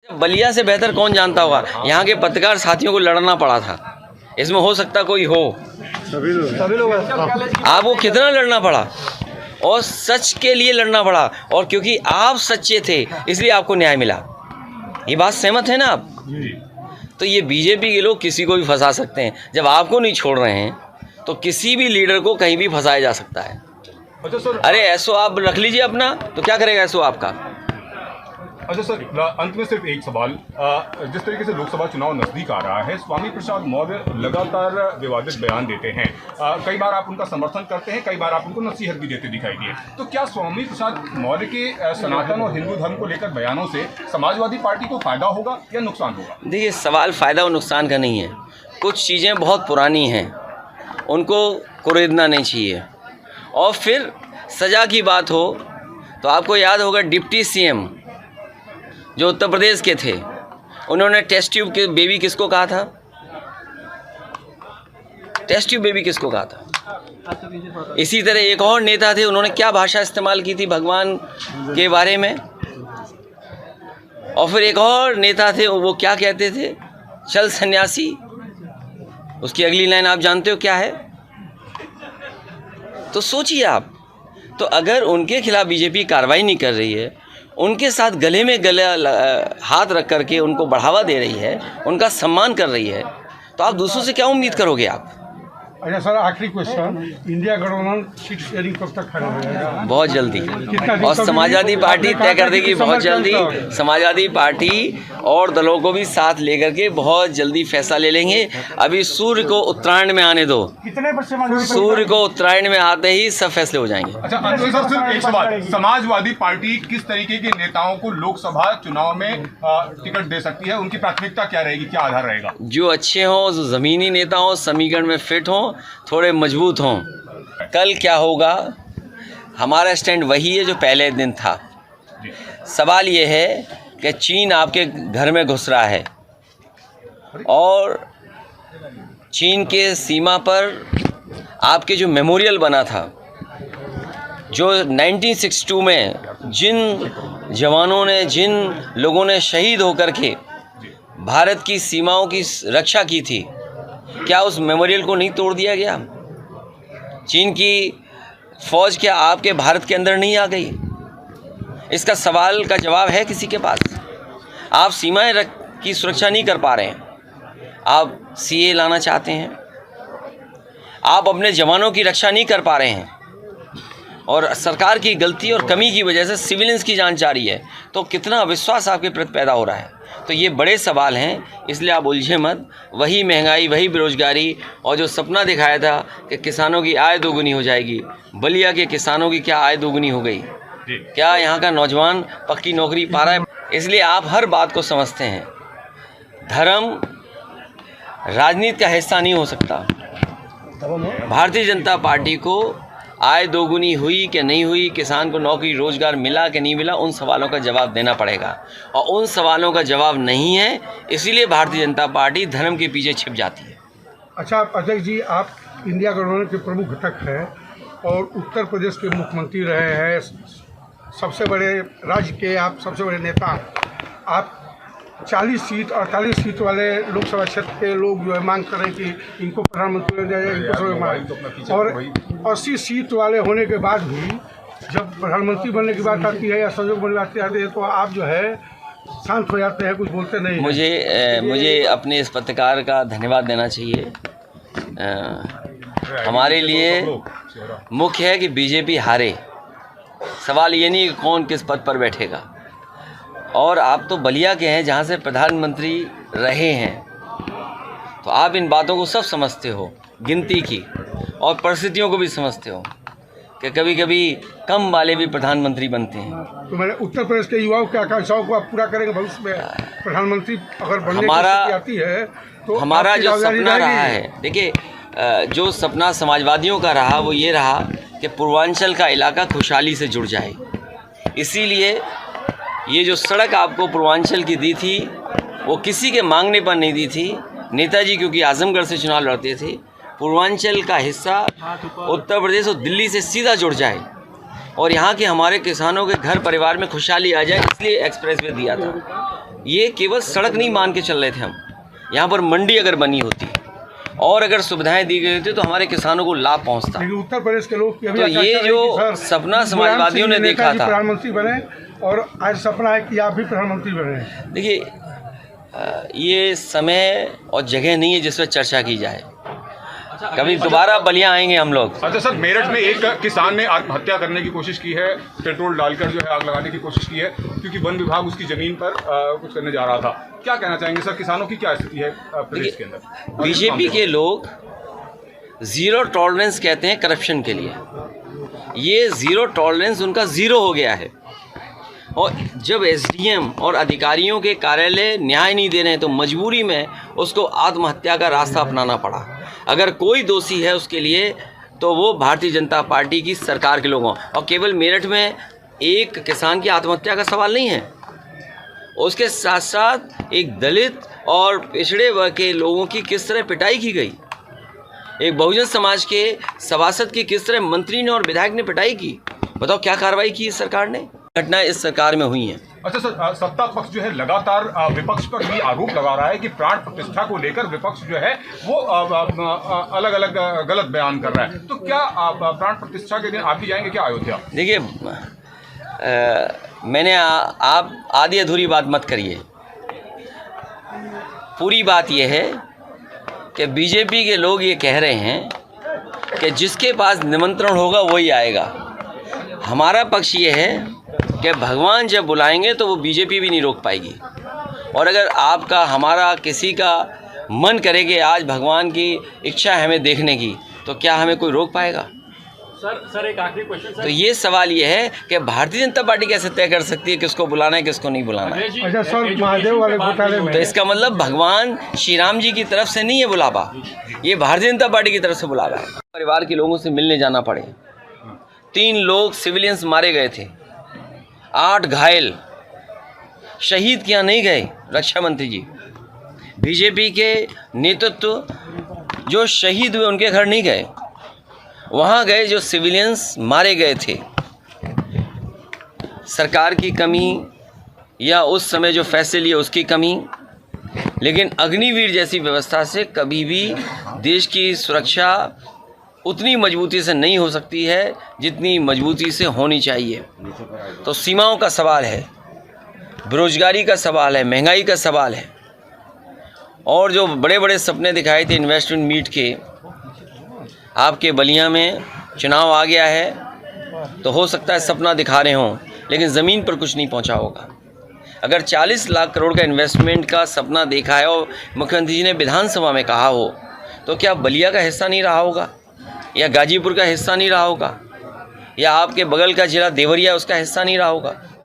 बलिया से बेहतर कौन जानता होगा। यहाँ के पत्रकार साथियों को लड़ना पड़ा था, इसमें हो सकता कोई हो, सभी लोग आपको कितना लड़ना पड़ा और सच के लिए लड़ना पड़ा, और क्योंकि आप सच्चे थे इसलिए आपको न्याय मिला। ये बात सहमत है ना आप? तो ये बीजेपी के लोग किसी को भी फंसा सकते हैं, जब आपको नहीं छोड़ रहे हैं तो किसी भी लीडर को कहीं भी फंसाया जा सकता है। अच्छा सर, अरे ऐसो आप रख लीजिए अपना, तो क्या करेगा ऐसो आपका। अच्छा सर, अंत में सिर्फ एक सवाल। जिस तरीके से लोकसभा चुनाव नजदीक आ रहा है, स्वामी प्रसाद मौर्य लगातार विवादित बयान देते हैं। कई बार आप उनका समर्थन करते हैं, कई बार आप उनको नसीहत भी देते दिखाई दिए। तो क्या स्वामी प्रसाद मौर्य के सनातन और हिंदू धर्म को लेकर बयानों से समाजवादी पार्टी को फायदा होगा या नुकसान होगा? देखिए, सवाल फ़ायदा और नुकसान का नहीं है। कुछ चीज़ें बहुत पुरानी हैं, उनको कुरेदना नहीं चाहिए। और फिर सज़ा की बात हो तो आपको याद होगा डिप्टी सीएम जो उत्तर प्रदेश के थे, उन्होंने टेस्ट ट्यूब के बेबी किसको कहा था? टेस्ट ट्यूब बेबी किसको कहा था? इसी तरह एक और नेता थे, उन्होंने क्या भाषा इस्तेमाल की थी भगवान के बारे में? और फिर एक और नेता थे, वो क्या कहते थे? चल सन्यासी। उसकी अगली लाइन आप जानते हो क्या है? तो सोचिए आप, तो अगर उनके खिलाफ बीजेपी कार्रवाई नहीं कर रही है, उनके साथ गले में गला हाथ रख करके उनको बढ़ावा दे रही है, उनका सम्मान कर रही है, तो आप दूसरों से क्या उम्मीद करोगे आप? अच्छा सर, आखिरी क्वेश्चन, इंडिया गठबंधन सीट शेयरिंग कब तक फाइनल हो जाएगा? बहुत जल्दी, और समाजवादी पार्टी तय कर देगी बहुत जल्दी। समाजवादी पार्टी और दलों को भी साथ लेकर के बहुत जल्दी फैसला ले लेंगे। अभी सूर्य को उत्तरायण में आने दो, कितने पर सूर्य को उत्तरायण में आते ही सब फैसले हो जाएंगे। अच्छा, अंत में सर सिर्फ एक सवाल, समाजवादी पार्टी किस तरीके के नेताओं को लोकसभा चुनाव में टिकट दे सकती है? उनकी प्राथमिकता क्या रहेगी, क्या आधार रहेगा? जो अच्छे हों, जो ज़मीनी नेता हों, समीकरण में फिट हों, थोड़े मजबूत हों। कल क्या होगा, हमारा स्टैंड वही है जो पहले दिन था। सवाल ये है कि चीन आपके घर में घुस रहा है, और चीन के सीमा पर आपके जो मेमोरियल बना था, जो 1962 में जिन जवानों ने, जिन लोगों ने शहीद होकर के भारत की सीमाओं की रक्षा की थी, क्या उस मेमोरियल को नहीं तोड़ दिया गया? चीन की फौज क्या आपके भारत के अंदर नहीं आ गई? इसका सवाल का जवाब है किसी के पास? आप सीमाएं की सुरक्षा नहीं कर पा रहे हैं, आप सीए लाना चाहते हैं, आप अपने जवानों की रक्षा नहीं कर पा रहे हैं, और सरकार की गलती और कमी की वजह से सिविलियंस की जान जा रही है, तो कितना अविश्वास आपके प्रति पैदा हो रहा है। तो ये बड़े सवाल हैं, इसलिए आप उलझे मत। वही महंगाई, वही बेरोजगारी, और जो सपना दिखाया था कि किसानों की आय दोगुनी हो जाएगी, बलिया के किसानों की क्या आय दोगुनी हो गई? क्या यहाँ का नौजवान पक्की नौकरी पा रहा है? इसलिए आप हर बात को समझते हैं। धर्म राजनीति का हिस्सा नहीं हो सकता। भारतीय जनता पार्टी को आय दोगुनी हुई कि नहीं हुई, किसान को नौकरी रोजगार मिला कि नहीं मिला, उन सवालों का जवाब देना पड़ेगा, और उन सवालों का जवाब नहीं है, इसीलिए भारतीय जनता पार्टी धर्म के पीछे छिप जाती है। अच्छा अध्यक्ष जी, आप इंडिया गठबंधन के प्रमुख घटक हैं और उत्तर प्रदेश के मुख्यमंत्री रहे हैं, सबसे बड़े राज्य के आप सबसे बड़े नेता। आप 40 सीट 48 सीट वाले लोकसभा क्षेत्र के लोग जो है मांग कर रहे हैं कि इनको प्रधानमंत्री बन जाए, इनको, और 80 सीट वाले होने के बाद भी जब प्रधानमंत्री बनने की बात आती है या सहयोग बनने की बात आती है तो आप जो है शांत हो जाते हैं, कुछ बोलते नहीं। मुझे अपने इस पत्रकार का धन्यवाद देना चाहिए। हमारे लिए मुख्य है कि बीजेपी हारे, सवाल ये नहीं कि कौन किस पद पर बैठेगा। और आप तो बलिया के हैं जहाँ से प्रधानमंत्री रहे हैं, तो आप इन बातों को सब समझते हो, गिनती की, और परिस्थितियों को भी समझते हो कि कभी कभी कम वाले भी प्रधानमंत्री बनते हैं। तो मैंने उत्तर प्रदेश के युवाओं की आकांक्षाओं को आप पूरा करेंगे भविष्य में? प्रधानमंत्री अगर बनने की स्थिति आती है तो हमारा जो सपना रहा है, देखिए, जो सपना समाजवादियों का रहा वो ये रहा कि पूर्वांचल का इलाका खुशहाली से जुड़ जाए। इसीलिए ये जो सड़क आपको पूर्वांचल की दी थी, वो किसी के मांगने पर नहीं दी थी। नेताजी क्योंकि आजमगढ़ से चुनाव लड़ते थे, पूर्वांचल का हिस्सा उत्तर प्रदेश और दिल्ली से सीधा जुड़ जाए, और यहाँ के हमारे किसानों के घर परिवार में खुशहाली आ जाए, इसलिए एक्सप्रेस वे दिया था। ये केवल सड़क नहीं मान के चल रहे थे हम। यहाँ पर मंडी अगर बनी होती और अगर सुविधाएं दी गई होती तो हमारे किसानों को लाभ पहुंचता। लेकिन उत्तर प्रदेश के लोग तो ये जो सपना समाजवादियों ने देखा था, प्रधानमंत्री बने और आज सपना है कि आप भी प्रधानमंत्री बने। देखिए ये समय और जगह नहीं है जिस पर चर्चा की जाए। कभी दोबारा बलिया आएंगे हम लोग। अच्छा सर, मेरठ में एक किसान ने आत्महत्या करने की कोशिश की है, पेट्रोल डालकर जो है आग लगाने की कोशिश की है, क्योंकि वन विभाग उसकी जमीन पर कुछ करने जा रहा था। क्या कहना चाहेंगे सर, किसानों की क्या स्थिति है प्रदेश के अंदर? बीजेपी के लोग ज़ीरो टॉलरेंस कहते हैं करप्शन के लिए। ये ज़ीरो टॉलरेंस उनका ज़ीरो हो गया है। और जब एसडीएम और अधिकारियों के कार्यालय न्याय नहीं दे रहे हैं तो मजबूरी में उसको आत्महत्या का रास्ता अपनाना पड़ा। अगर कोई दोषी है उसके लिए तो वो भारतीय जनता पार्टी की सरकार के लोगों। और केवल मेरठ में एक किसान की आत्महत्या का सवाल नहीं है, उसके साथ साथ एक दलित और पिछड़े वर्ग के लोगों की किस तरह पिटाई की गई, एक बहुजन समाज के सभासद की किस तरह मंत्री ने और विधायक ने पिटाई की। बताओ क्या कार्रवाई की इस सरकार ने? घटना इस सरकार में हुई है। अच्छा सर, सत्ता पक्ष जो है लगातार विपक्ष पर भी आरोप लगा रहा है कि प्राण प्रतिष्ठा को लेकर विपक्ष जो है वो अलग अलग गलत बयान कर रहा है। तो क्या प्राण प्रतिष्ठा के दिन आप भी जाएंगे क्या अयोध्या? देखिए मैंने आप आधी अधूरी बात मत करिए। पूरी बात यह है कि बीजेपी के लोग ये कह रहे हैं कि जिसके पास निमंत्रण होगा वही आएगा। हमारा पक्ष ये है कि भगवान जब बुलाएंगे तो वो बीजेपी भी नहीं रोक पाएगी। और अगर आपका हमारा किसी का मन करे कि आज भगवान की इच्छा है हमें देखने की, तो क्या हमें कोई रोक पाएगा? सर एक आखिरी क्वेश्चन सर। तो ये सवाल ये है कि भारतीय जनता पार्टी कैसे तय कर सकती है किसको बुलाना है किसको नहीं बुलाना है? अच्छा सर, महादेव वाले घोटाले में तो इसका मतलब भगवान श्री राम जी की तरफ से नहीं है बुलावा, ये भारतीय जनता पार्टी की तरफ से बुलावा है। परिवार के लोगों से मिलने जाना पड़े। 3 लोग सिविलियंस मारे गए थे, 8 घायल, शहीद किया नहीं गए रक्षा मंत्री जी। बीजेपी के नेतृत्व जो शहीद हुए उनके घर नहीं गए, वहाँ गए जो सिविलियंस मारे गए थे। सरकार की कमी या उस समय जो फैसले लिए उसकी कमी, लेकिन अग्निवीर जैसी व्यवस्था से कभी भी देश की सुरक्षा उतनी मजबूती से नहीं हो सकती है जितनी मजबूती से होनी चाहिए। तो सीमाओं का सवाल है, बेरोजगारी का सवाल है, महंगाई का सवाल है। और जो बड़े बड़े सपने दिखाए थे इन्वेस्टमेंट मीट के, आपके बलिया में चुनाव आ गया है तो हो सकता है सपना दिखा रहे हों लेकिन ज़मीन पर कुछ नहीं पहुंचा होगा। अगर 40 लाख करोड़ का इन्वेस्टमेंट का सपना देखा है और मुख्यमंत्री जी ने विधानसभा में कहा हो, तो क्या बलिया का हिस्सा नहीं रहा होगा, या गाजीपुर का हिस्सा नहीं रहा होगा, या आपके बगल का जिला देवरिया उसका हिस्सा नहीं रहा होगा?